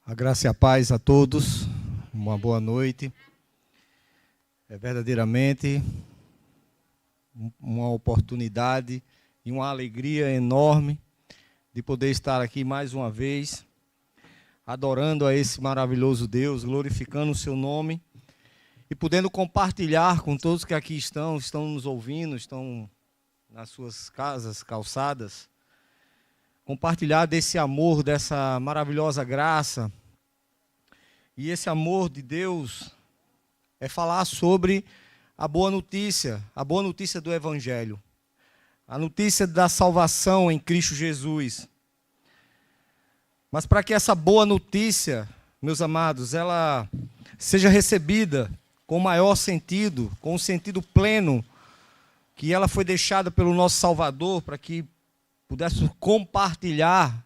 A graça e a paz a todos, uma boa noite. É verdadeiramente uma oportunidade e uma alegria enorme de poder estar aqui mais uma vez, adorando a esse maravilhoso Deus, glorificando o seu nome e podendo compartilhar com todos que aqui estão nos ouvindo, estão nas suas casas, calçadas, compartilhar desse amor, dessa maravilhosa graça. E esse amor de Deus é falar sobre a boa notícia do Evangelho, a notícia da salvação em Cristo Jesus. Mas para que essa boa notícia, meus amados, ela seja recebida com maior sentido, com o sentido pleno, que ela foi deixada pelo nosso Salvador, para que pudéssemos compartilhar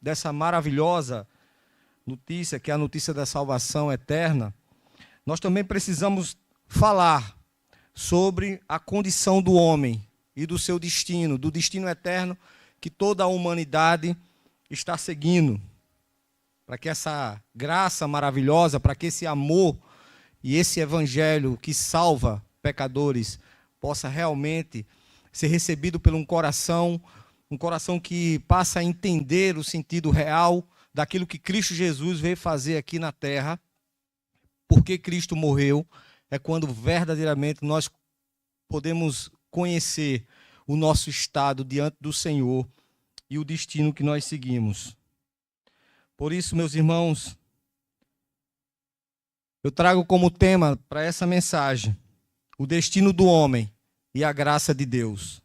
dessa maravilhosa notícia, que é a notícia da salvação eterna, nós também precisamos falar sobre a condição do homem e do seu destino, do destino eterno que toda a humanidade está seguindo. Para que essa graça maravilhosa, para que esse amor e esse evangelho que salva pecadores possa realmente ser recebido por um coração que passa a entender o sentido real daquilo que Cristo Jesus veio fazer aqui na terra. Porque Cristo morreu, é quando verdadeiramente nós podemos conhecer o nosso estado diante do Senhor e o destino que nós seguimos. Por isso, meus irmãos, eu trago como tema para essa mensagem o destino do homem e a graça de Deus.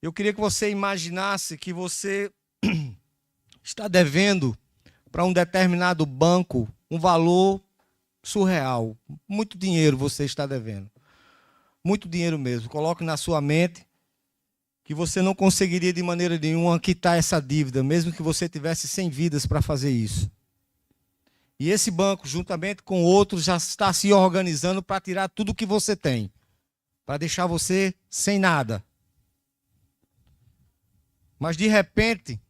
Eu queria que você imaginasse que você está devendo para um determinado banco um valor surreal. Muito dinheiro você está devendo. Muito dinheiro mesmo. Coloque na sua mente que você não conseguiria de maneira nenhuma quitar essa dívida, mesmo que você tivesse 100 vidas para fazer isso. E esse banco, juntamente com outros, já está se organizando para tirar tudo o que você tem, para deixar você sem nada. Mas de repente,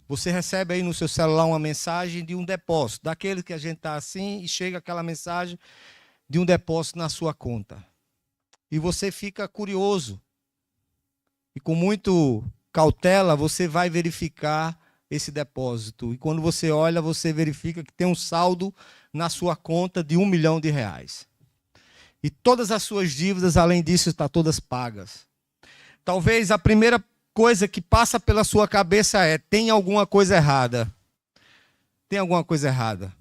você recebe aí no seu celular uma mensagem de um depósito, daquele que a gente está assim, e chega aquela mensagem de um depósito na sua conta. E você fica curioso. E com muito cautela, você vai verificar esse depósito. E quando você olha, você verifica que tem um saldo na sua conta de R$1 milhão. E todas as suas dívidas, além disso, estão todas pagas. Talvez a primeira coisa que passa pela sua cabeça é: tem alguma coisa errada. Tem alguma coisa errada.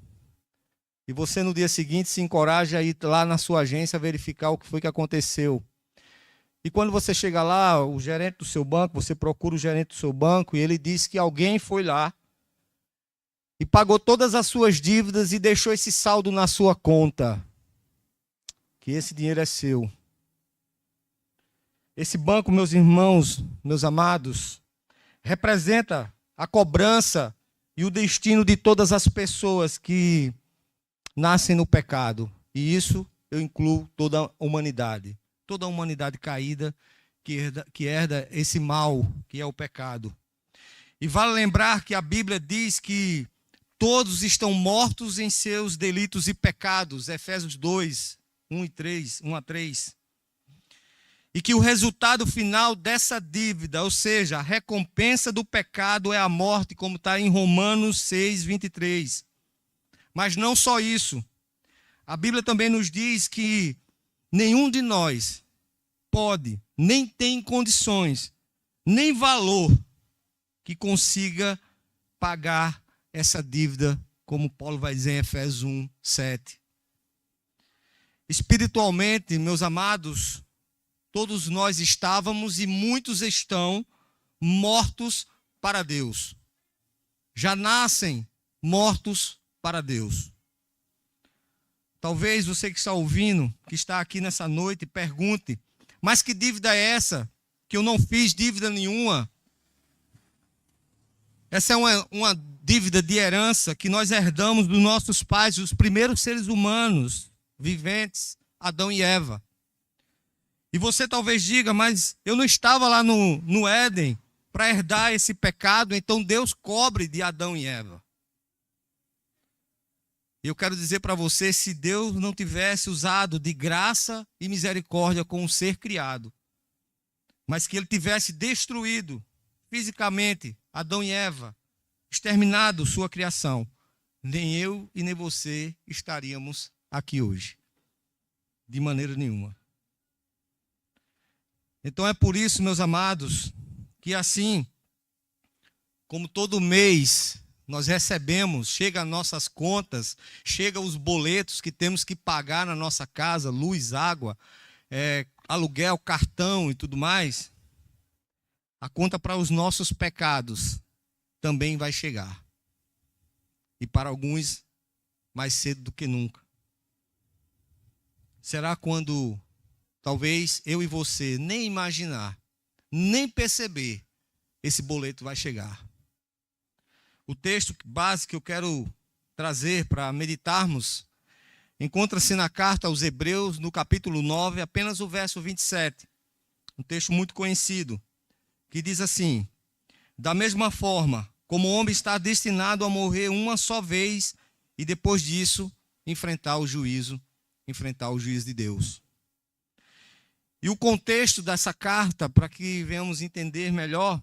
E você no dia seguinte se encoraja a ir lá na sua agência verificar o que foi que aconteceu. E quando você chega lá, o gerente do seu banco, você procura o gerente do seu banco e ele diz que alguém foi lá e pagou todas as suas dívidas e deixou esse saldo na sua conta. Que esse dinheiro é seu. Esse banco, meus irmãos, meus amados, representa a cobrança e o destino de todas as pessoas que nascem no pecado. E isso eu incluo toda a humanidade. Toda a humanidade caída que herda esse mal que é o pecado. E vale lembrar que a Bíblia diz que todos estão mortos em seus delitos e pecados. Efésios 2, 1 a 3. E que o resultado final dessa dívida, ou seja, a recompensa do pecado é a morte, como está em Romanos 6, 23. Mas não só isso. A Bíblia também nos diz que nenhum de nós pode, nem tem condições, nem valor que consiga pagar essa dívida, como Paulo vai dizer em Efésios 1, 7. Espiritualmente, meus amados, todos nós estávamos e muitos estão mortos para Deus. Já nascem mortos para Deus. Talvez você que está ouvindo, que está aqui nessa noite, pergunte: mas que dívida é essa? Que eu não fiz dívida nenhuma. Essa é uma dívida de herança que nós herdamos dos nossos pais, os primeiros seres humanos viventes, Adão e Eva. E você talvez diga: mas eu não estava lá no Éden para herdar esse pecado, então Deus cobre de Adão e Eva. E eu quero dizer para você, se Deus não tivesse usado de graça e misericórdia com o ser criado, mas que ele tivesse destruído fisicamente Adão e Eva, exterminado sua criação, nem eu e nem você estaríamos aqui hoje. De maneira nenhuma. Então é por isso, meus amados, que assim, como todo mês nós recebemos, chega as nossas contas, chega os boletos que temos que pagar na nossa casa, luz, água, aluguel, cartão e tudo mais, a conta para os nossos pecados também vai chegar. E para alguns, mais cedo do que nunca. Será quando, talvez eu e você nem imaginar, nem perceber, esse boleto vai chegar. O texto básico que eu quero trazer para meditarmos encontra-se na carta aos Hebreus, no capítulo 9, apenas o verso 27. Um texto muito conhecido, que diz assim: da mesma forma, como o homem está destinado a morrer uma só vez e depois disso enfrentar o juízo de Deus. E o contexto dessa carta, para que venhamos entender melhor,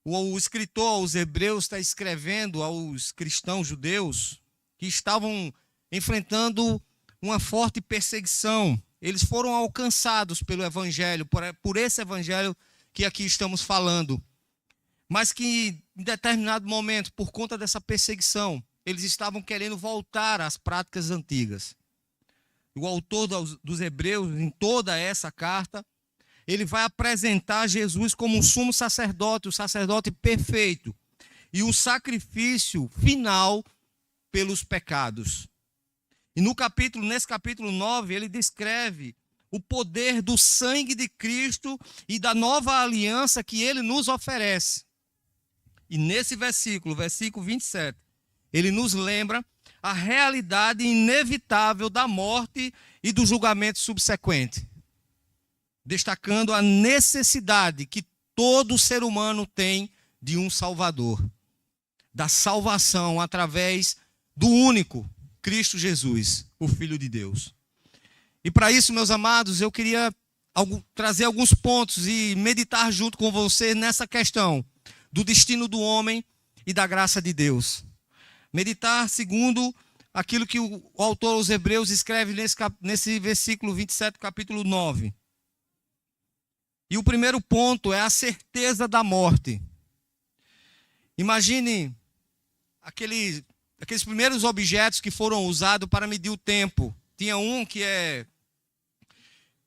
o escritor aos Hebreus está escrevendo aos cristãos judeus que estavam enfrentando uma forte perseguição. Eles foram alcançados pelo evangelho, por esse evangelho que aqui estamos falando. Mas que em determinado momento, por conta dessa perseguição, eles estavam querendo voltar às práticas antigas. O autor dos Hebreus, em toda essa carta, ele vai apresentar Jesus como um sumo sacerdote, o sacerdote perfeito, e o sacrifício final pelos pecados. E nesse capítulo 9, ele descreve o poder do sangue de Cristo e da nova aliança que ele nos oferece. E nesse versículo 27, ele nos lembra a realidade inevitável da morte e do julgamento subsequente, destacando a necessidade que todo ser humano tem de um Salvador, da salvação através do único Cristo Jesus, o Filho de Deus. E para isso, meus amados, eu queria trazer alguns pontos e meditar junto com você nessa questão do destino do homem e da graça de Deus. Meditar segundo aquilo que o autor aos Hebreus escreve nesse versículo 27, capítulo 9. E o primeiro ponto é a certeza da morte. Imagine aqueles primeiros objetos que foram usados para medir o tempo. Tinha um que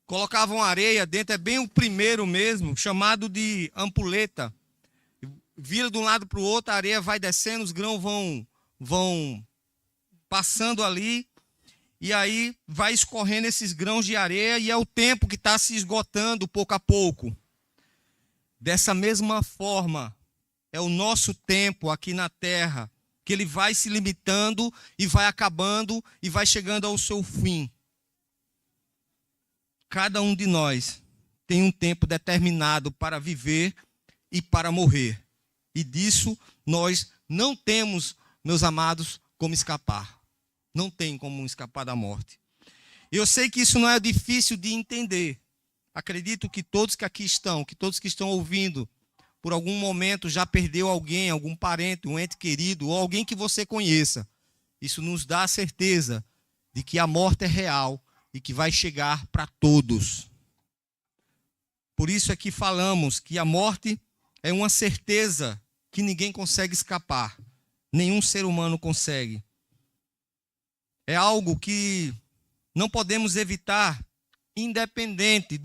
colocavam areia dentro, é bem o primeiro mesmo, chamado de ampulheta. Vira de um lado para o outro, a areia vai descendo, os grãos vão passando ali, e aí vai escorrendo esses grãos de areia, e é o tempo que está se esgotando pouco a pouco. Dessa mesma forma, é o nosso tempo aqui na terra, que ele vai se limitando, e vai acabando, e vai chegando ao seu fim. Cada um de nós tem um tempo determinado para viver e para morrer. E disso nós não temos, meus amados, como escapar. Não tem como escapar da morte. Eu sei que isso não é difícil de entender. Acredito que todos que aqui estão, que todos que estão ouvindo, por algum momento já perdeu alguém, algum parente, um ente querido, ou alguém que você conheça. Isso nos dá a certeza de que a morte é real e que vai chegar para todos. Por isso é que falamos que a morte é uma certeza que ninguém consegue escapar. Nenhum ser humano consegue. É algo que não podemos evitar, independente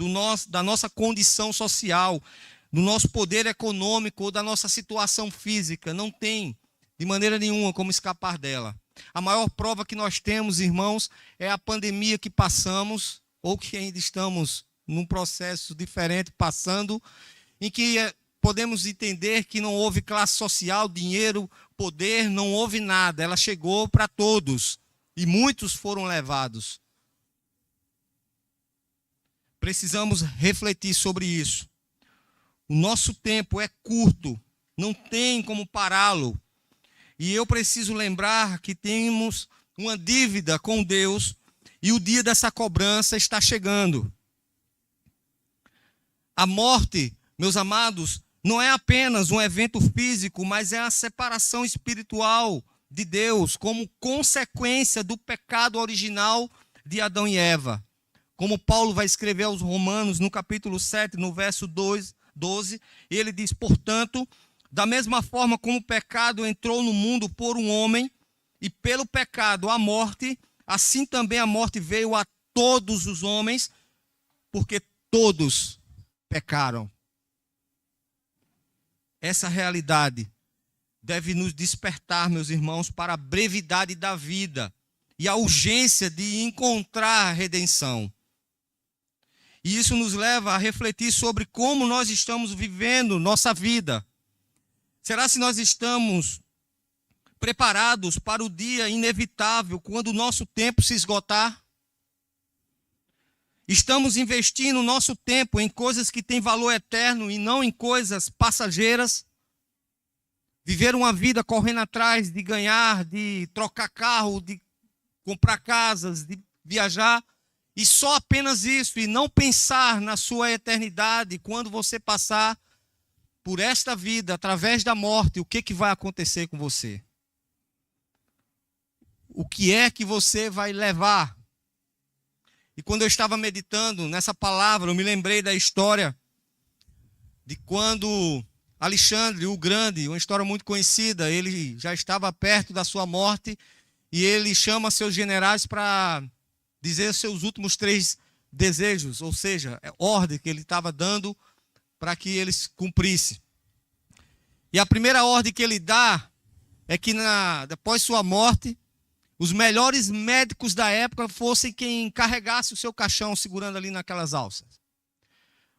da nossa condição social, do nosso poder econômico ou da nossa situação física. Não tem, de maneira nenhuma, como escapar dela. A maior prova que nós temos, irmãos, é a pandemia que passamos, ou que ainda estamos num processo diferente passando, em que podemos entender que não houve classe social, dinheiro, poder, não houve nada. Ela chegou para todos e muitos foram levados. Precisamos refletir sobre isso. O nosso tempo é curto, não tem como pará-lo. E eu preciso lembrar que temos uma dívida com Deus e o dia dessa cobrança está chegando. A morte, meus amados, não é apenas um evento físico, mas é a separação espiritual de Deus como consequência do pecado original de Adão e Eva. Como Paulo vai escrever aos Romanos no capítulo 7, no verso 12, ele diz: portanto, da mesma forma como o pecado entrou no mundo por um homem, e pelo pecado a morte, assim também a morte veio a todos os homens, porque todos pecaram. Essa realidade deve nos despertar, meus irmãos, para a brevidade da vida e a urgência de encontrar a redenção. E isso nos leva a refletir sobre como nós estamos vivendo nossa vida. Será se nós estamos preparados para o dia inevitável, quando o nosso tempo se esgotar? Estamos investindo nosso tempo em coisas que têm valor eterno e não em coisas passageiras? Viver uma vida correndo atrás de ganhar, de trocar carro, de comprar casas, de viajar, e só apenas isso, e não pensar na sua eternidade, quando você passar por esta vida, através da morte, o que vai acontecer com você? O que é que você vai levar? E quando eu estava meditando nessa palavra, eu me lembrei da história de quando Alexandre o Grande, uma história muito conhecida, ele já estava perto da sua morte e ele chama seus generais para dizer seus últimos 3 desejos, ou seja, ordem que ele estava dando para que eles cumprissem. E a primeira ordem que ele dá é que depois sua morte, os melhores médicos da época fossem quem carregasse o seu caixão segurando ali naquelas alças.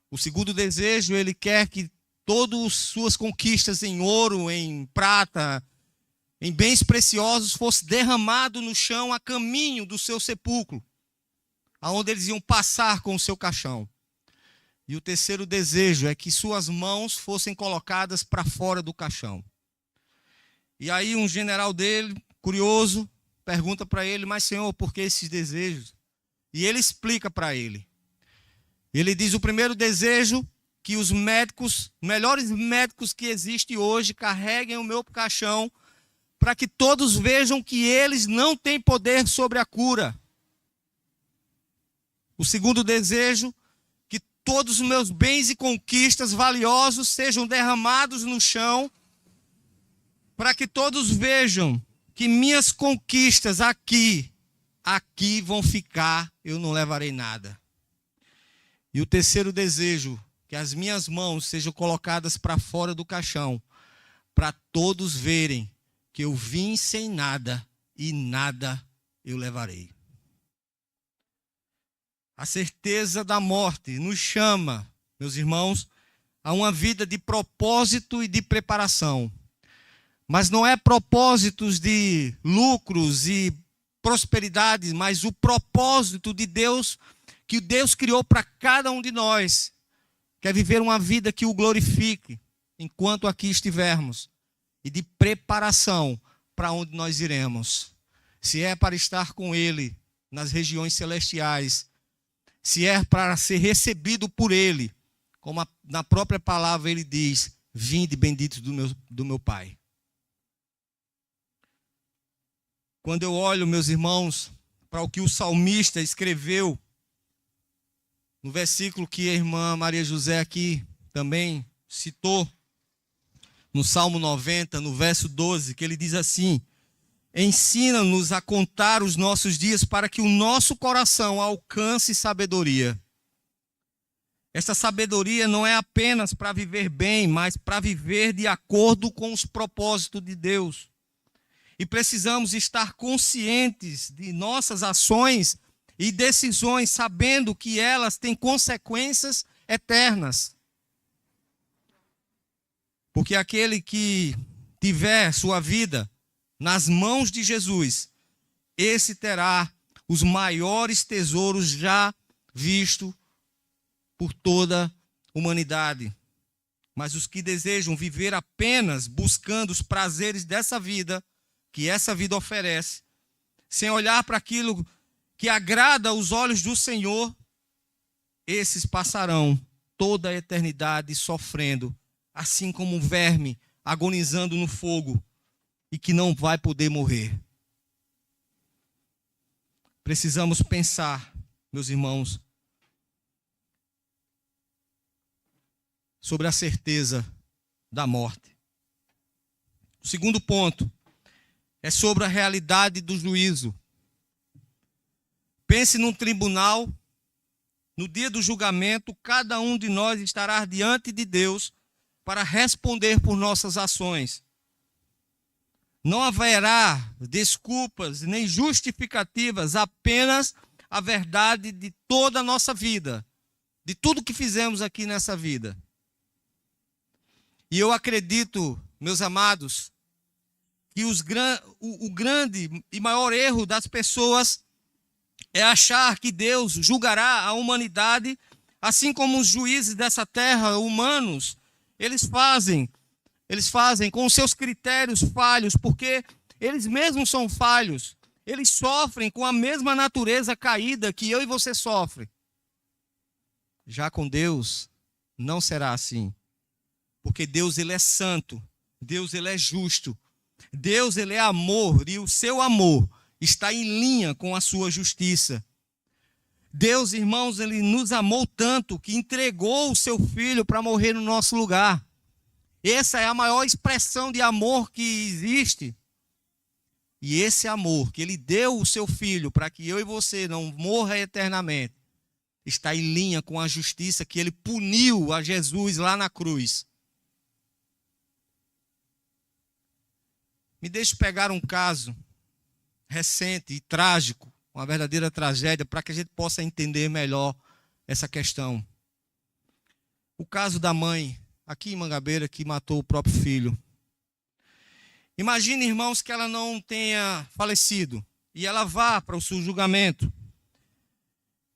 O segundo desejo, ele quer que todas as suas conquistas em ouro, em prata, em bens preciosos, fosse derramado no chão a caminho do seu sepulcro, aonde eles iam passar com o seu caixão. E o terceiro desejo é que suas mãos fossem colocadas para fora do caixão. E aí um general dele, curioso, pergunta para ele: mas Senhor, por que esses desejos? E ele explica para ele. Ele diz: o primeiro desejo, que os médicos, melhores médicos que existem hoje, carreguem o meu caixão, para que todos vejam que eles não têm poder sobre a cura. O segundo desejo, que todos os meus bens e conquistas valiosos sejam derramados no chão, para que todos vejam que minhas conquistas aqui vão ficar, eu não levarei nada. E o terceiro desejo, que as minhas mãos sejam colocadas para fora do caixão, para todos verem que eu vim sem nada e nada eu levarei. A certeza da morte nos chama, meus irmãos, a uma vida de propósito e de preparação. Mas não é propósitos de lucros e prosperidade, mas o propósito de Deus, que Deus criou para cada um de nós. Quer viver uma vida que o glorifique enquanto aqui estivermos. E de preparação para onde nós iremos. Se é para estar com Ele nas regiões celestiais, se é para ser recebido por Ele, como na própria palavra Ele diz: vinde benditos do meu Pai. Quando eu olho, meus irmãos, para o que o salmista escreveu, no versículo que a irmã Maria José aqui também citou, no Salmo 90, no verso 12, que ele diz assim: ensina-nos a contar os nossos dias para que o nosso coração alcance sabedoria. Essa sabedoria não é apenas para viver bem, mas para viver de acordo com os propósitos de Deus. E precisamos estar conscientes de nossas ações e decisões, sabendo que elas têm consequências eternas. Porque aquele que tiver sua vida nas mãos de Jesus, esse terá os maiores tesouros já vistos por toda a humanidade. Mas os que desejam viver apenas buscando os prazeres dessa vida, que essa vida oferece, sem olhar para aquilo que agrada aos olhos do Senhor, esses passarão toda a eternidade sofrendo, assim como um verme agonizando no fogo e que não vai poder morrer. Precisamos pensar, meus irmãos, sobre a certeza da morte. O segundo ponto é sobre a realidade do juízo. Pense num tribunal, no dia do julgamento, cada um de nós estará diante de Deus para responder por nossas ações. Não haverá desculpas nem justificativas, apenas a verdade de toda a nossa vida, de tudo que fizemos aqui nessa vida. E eu acredito, meus amados, que o grande e maior erro das pessoas é achar que Deus julgará a humanidade, assim como os juízes dessa terra, humanos, eles fazem com seus critérios falhos, porque eles mesmos são falhos. Eles sofrem com a mesma natureza caída que eu e você sofrem. Já com Deus, não será assim. Porque Deus, ele é santo. Deus, ele é justo. Deus, ele é amor. E o seu amor está em linha com a sua justiça. Deus, irmãos, ele nos amou tanto que entregou o seu filho para morrer no nosso lugar. Essa é a maior expressão de amor que existe. E esse amor que ele deu o seu filho para que eu e você não morra eternamente, está em linha com a justiça que ele puniu a Jesus lá na cruz. Me deixe pegar um caso recente e trágico, uma verdadeira tragédia, para que a gente possa entender melhor essa questão. O caso da mãe, aqui em Mangabeira, que matou o próprio filho. Imagine, irmãos, que ela não tenha falecido e ela vá para o seu julgamento.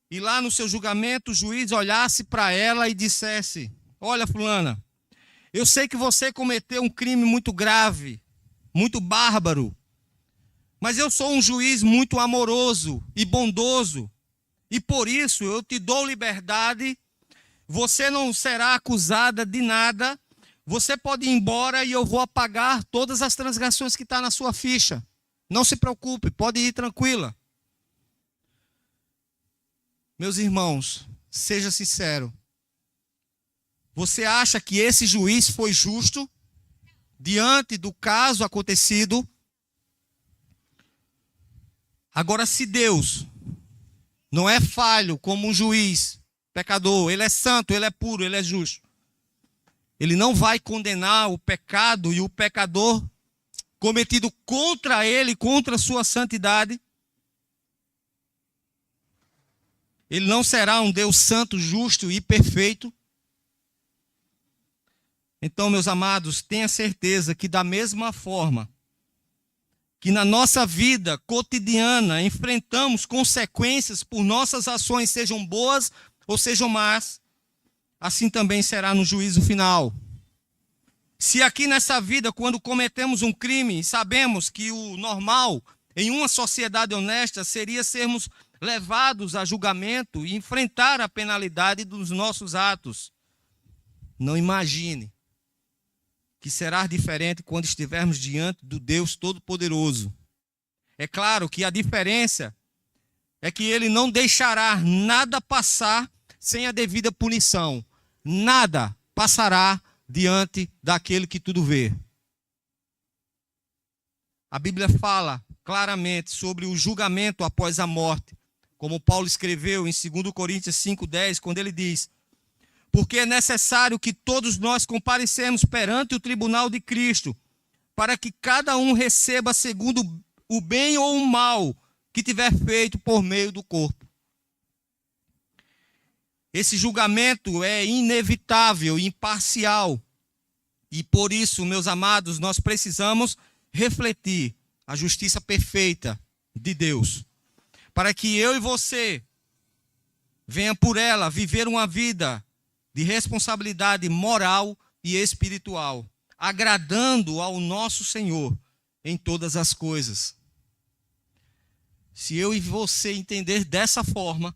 E lá no seu julgamento, o juiz olhasse para ela e dissesse: olha, fulana, eu sei que você cometeu um crime muito grave, muito bárbaro, mas eu sou um juiz muito amoroso e bondoso, e por isso eu te dou liberdade, você não será acusada de nada, você pode ir embora e eu vou apagar todas as transgressões que estão na sua ficha. Não se preocupe, pode ir tranquila. Meus irmãos, seja sincero. Você acha que esse juiz foi justo diante do caso acontecido? Agora, se Deus não é falho como um juiz pecador, ele é santo, ele é puro, ele é justo, ele não vai condenar o pecado e o pecador cometido contra ele, contra a sua santidade. Ele não será um Deus santo, justo e perfeito. Então, meus amados, tenha certeza que da mesma forma que na nossa vida cotidiana enfrentamos consequências por nossas ações, sejam boas ou sejam más, assim também será no juízo final. Se aqui nessa vida, quando cometemos um crime, sabemos que o normal em uma sociedade honesta seria sermos levados a julgamento e enfrentar a penalidade dos nossos atos, não imagine que será diferente quando estivermos diante do Deus Todo-Poderoso. É claro que a diferença é que ele não deixará nada passar sem a devida punição. Nada passará diante daquele que tudo vê. A Bíblia fala claramente sobre o julgamento após a morte, como Paulo escreveu em 2 Coríntios 5:10, quando ele diz: porque é necessário que todos nós comparecemos perante o tribunal de Cristo, para que cada um receba segundo o bem ou o mal que tiver feito por meio do corpo. Esse julgamento é inevitável e imparcial. E por isso, meus amados, nós precisamos refletir a justiça perfeita de Deus, para que eu e você venha por ela viver uma vida de responsabilidade moral e espiritual, agradando ao nosso Senhor em todas as coisas. Se eu e você entender dessa forma,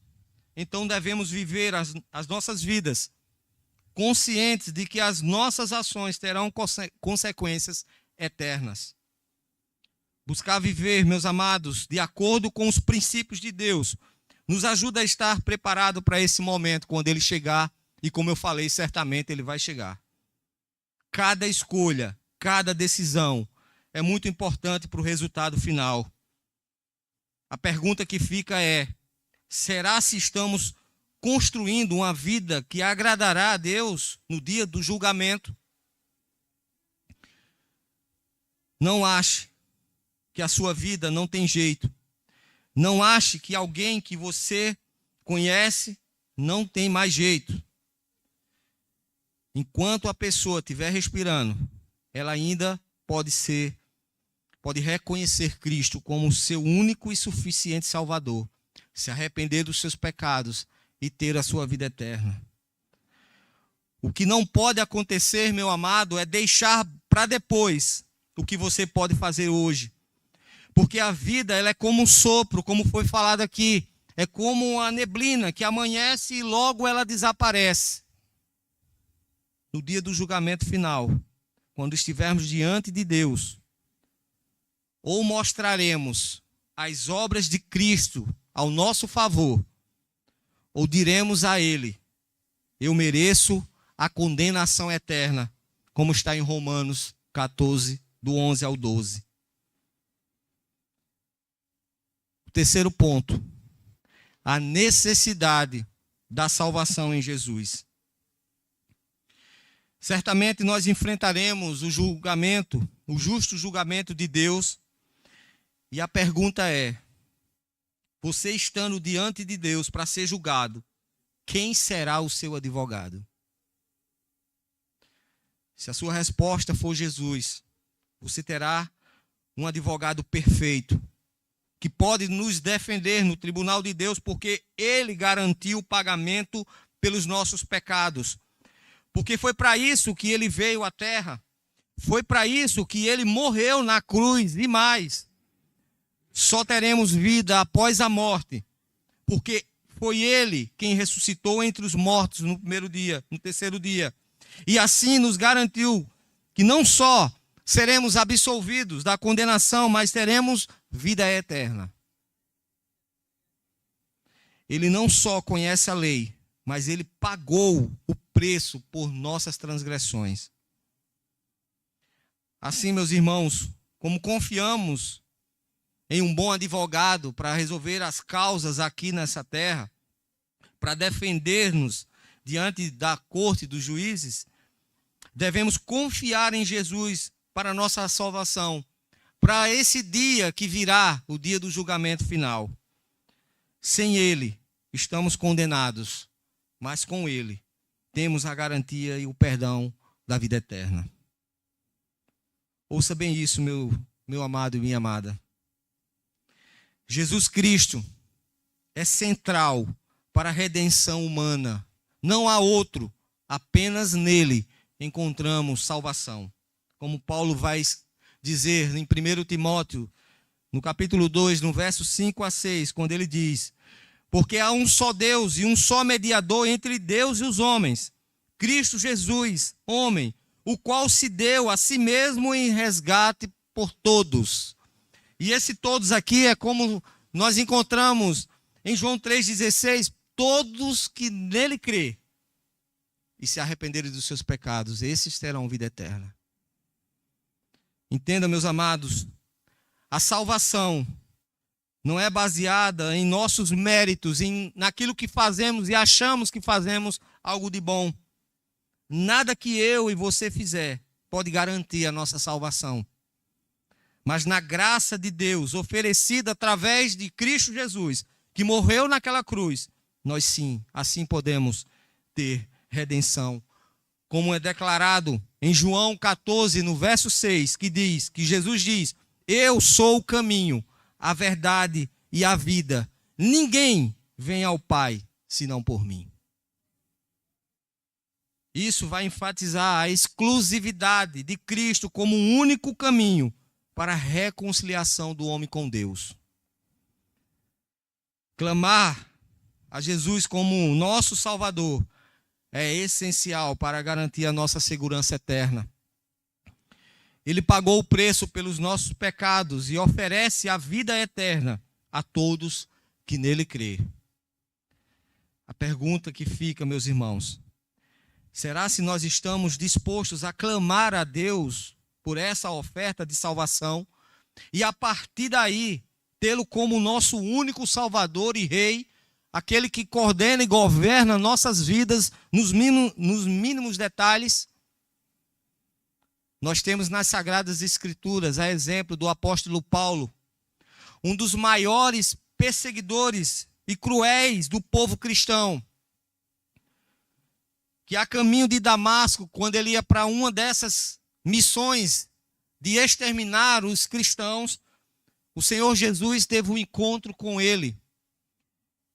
então devemos viver as nossas vidas conscientes de que as nossas ações terão consequências eternas. Buscar viver, meus amados, de acordo com os princípios de Deus, nos ajuda a estar preparado para esse momento, quando ele chegar, e como eu falei, certamente ele vai chegar. Cada escolha, cada decisão é muito importante para o resultado final. A pergunta que fica é: será se estamos construindo uma vida que agradará a Deus no dia do julgamento? Não ache que a sua vida não tem jeito. Não ache que alguém que você conhece não tem mais jeito. Enquanto a pessoa estiver respirando, ela ainda pode reconhecer Cristo como seu único e suficiente Salvador, se arrepender dos seus pecados e ter a sua vida eterna. O que não pode acontecer, meu amado, é deixar para depois o que você pode fazer hoje. Porque a vida, ela é como um sopro, como foi falado aqui. É como uma neblina que amanhece e logo ela desaparece. No dia do julgamento final, quando estivermos diante de Deus, ou mostraremos as obras de Cristo ao nosso favor, ou diremos a Ele: eu mereço a condenação eterna, como está em Romanos 14, do 11 ao 12. O terceiro ponto: a necessidade da salvação em Jesus. Certamente nós enfrentaremos o julgamento, o justo julgamento de Deus. E a pergunta é: você estando diante de Deus para ser julgado, quem será o seu advogado? Se a sua resposta for Jesus, você terá um advogado perfeito, que pode nos defender no tribunal de Deus, porque Ele garantiu o pagamento pelos nossos pecados. Porque foi para isso que Ele veio à terra. Foi para isso que Ele morreu na cruz. E mais, só teremos vida após a morte, porque foi Ele quem ressuscitou entre os mortos no primeiro dia, no terceiro dia. E assim nos garantiu que não só seremos absolvidos da condenação, mas teremos vida eterna. Ele não só conhece a lei, mas Ele pagou o preço por nossas transgressões. Assim, meus irmãos, como confiamos em um bom advogado para resolver as causas aqui nessa terra, para defender-nos diante da corte dos juízes, devemos confiar em Jesus para a nossa salvação, para esse dia que virá, o dia do julgamento final. Sem Ele, estamos condenados, mas com Ele, temos a garantia e o perdão da vida eterna. Ouça bem isso, meu amado e minha amada. Jesus Cristo é central para a redenção humana. Não há outro, apenas nele encontramos salvação. Como Paulo vai dizer em 1 Timóteo, no capítulo 2, no verso 5 a 6, quando ele diz: porque há um só Deus e um só mediador entre Deus e os homens, Cristo Jesus, homem, o qual se deu a si mesmo em resgate por todos. E esse todos aqui é como nós encontramos em João 3,16, todos que nele crê e se arrependerem dos seus pecados, esses terão vida eterna. Entenda, meus amados, a salvação não é baseada em nossos méritos, naquilo que fazemos e achamos que fazemos algo de bom. Nada que eu e você fizer pode garantir a nossa salvação. Mas na graça de Deus, oferecida através de Cristo Jesus, que morreu naquela cruz, nós sim, assim podemos ter redenção. Como é declarado em João 14, no verso 6, que Jesus diz: eu sou o caminho, a verdade e a vida. Ninguém vem ao Pai senão por mim. Isso vai enfatizar a exclusividade de Cristo como um único caminho para a reconciliação do homem com Deus. Clamar a Jesus como nosso Salvador é essencial para garantir a nossa segurança eterna. Ele pagou o preço pelos nossos pecados e oferece a vida eterna a todos que nele crê. A pergunta que fica, meus irmãos, será se nós estamos dispostos a clamar a Deus por essa oferta de salvação e a partir daí tê-lo como nosso único Salvador e Rei, aquele que coordena e governa nossas vidas nos mínimos detalhes? Nós temos nas Sagradas Escrituras, a exemplo do apóstolo Paulo, um dos maiores perseguidores e cruéis do povo cristão, que a caminho de Damasco, quando ele ia para uma dessas missões de exterminar os cristãos, o Senhor Jesus teve um encontro com ele.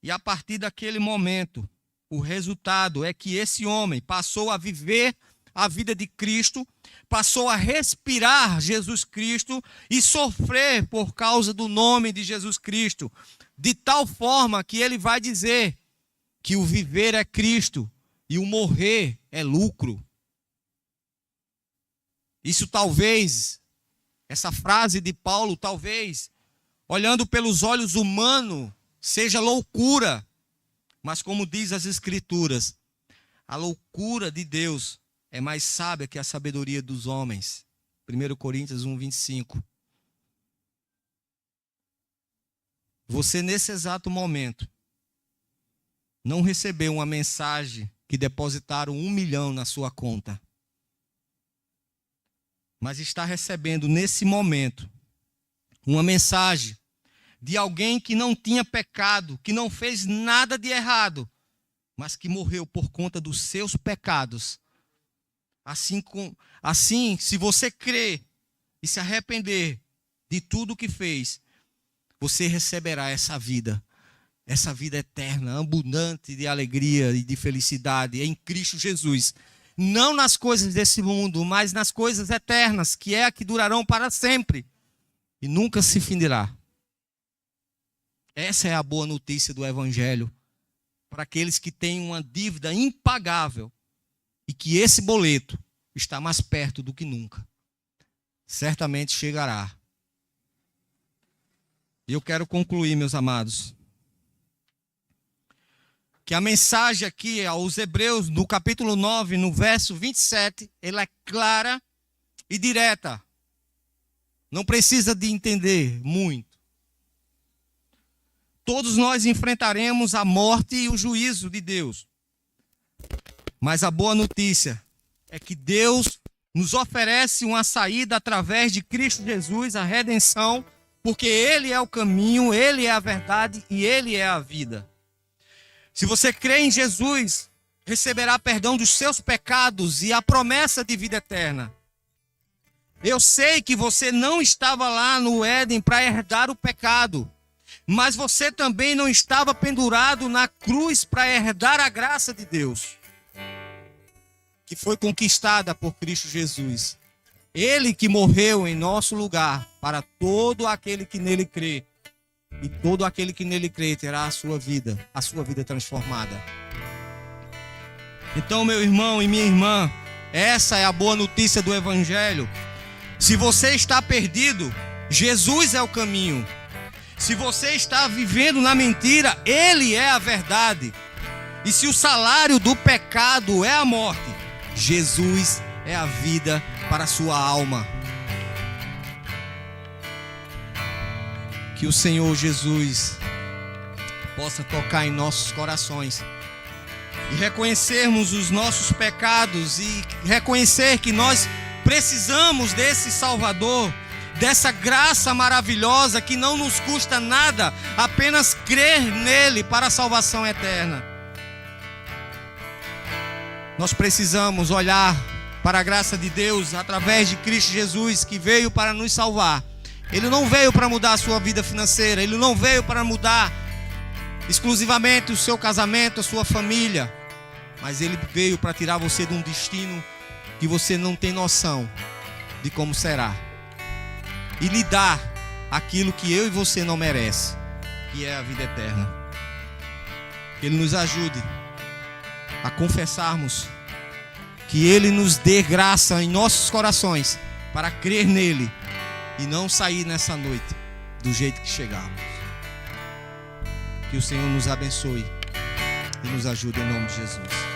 E a partir daquele momento, o resultado é que esse homem passou a viver a vida de Cristo, passou a respirar Jesus Cristo e sofrer por causa do nome de Jesus Cristo, de tal forma que ele vai dizer que o viver é Cristo e o morrer é lucro. Isso talvez, essa frase de Paulo, talvez, olhando pelos olhos humanos, seja loucura, mas como diz as Escrituras, a loucura de Deus é mais sábia que a sabedoria dos homens. 1 Coríntios 1:25. Você, nesse exato momento, não recebeu uma mensagem que depositaram 1 milhão na sua conta, mas está recebendo nesse momento uma mensagem de alguém que não tinha pecado, que não fez nada de errado, mas que morreu por conta dos seus pecados. Assim, se você crer e se arrepender de tudo que fez, você receberá essa vida eterna, abundante de alegria e de felicidade em Cristo Jesus. Não nas coisas desse mundo, mas nas coisas eternas, que é a que durarão para sempre e nunca se finirá. Essa é a boa notícia do Evangelho para aqueles que têm uma dívida impagável e que esse boleto está mais perto do que nunca. Certamente chegará. E eu quero concluir, meus amados, que a mensagem aqui aos Hebreus, no capítulo 9, no verso 27, ela é clara e direta. Não precisa de entender muito. Todos nós enfrentaremos a morte e o juízo de Deus. Mas a boa notícia é que Deus nos oferece uma saída através de Cristo Jesus, a redenção, porque Ele é o caminho, Ele é a verdade e Ele é a vida. Se você crê em Jesus, receberá perdão dos seus pecados e a promessa de vida eterna. Eu sei que você não estava lá no Éden para herdar o pecado, mas você também não estava pendurado na cruz para herdar a graça de Deus, que foi conquistada por Cristo Jesus. Ele que morreu em nosso lugar para todo aquele que nele crê. E todo aquele que nele crê terá a sua vida transformada. Então, meu irmão e minha irmã, essa é a boa notícia do Evangelho. Se você está perdido, Jesus é o caminho. Se você está vivendo na mentira, Ele é a verdade. E se o salário do pecado é a morte, Jesus é a vida para a sua alma. Que o Senhor Jesus possa tocar em nossos corações e reconhecermos os nossos pecados e reconhecer que nós precisamos desse Salvador, dessa graça maravilhosa que não nos custa nada, apenas crer nele para a salvação eterna. Nós precisamos olhar para a graça de Deus através de Cristo Jesus, que veio para nos salvar. Ele não veio para mudar a sua vida financeira, ele não veio para mudar exclusivamente o seu casamento, a sua família, mas ele veio para tirar você de um destino que você não tem noção de como será e lhe dar aquilo que eu e você não merece, que é a vida eterna. Que Ele nos ajude a confessarmos, que Ele nos dê graça em nossos corações para crer nele e não sair nessa noite do jeito que chegamos. Que o Senhor nos abençoe e nos ajude em nome de Jesus.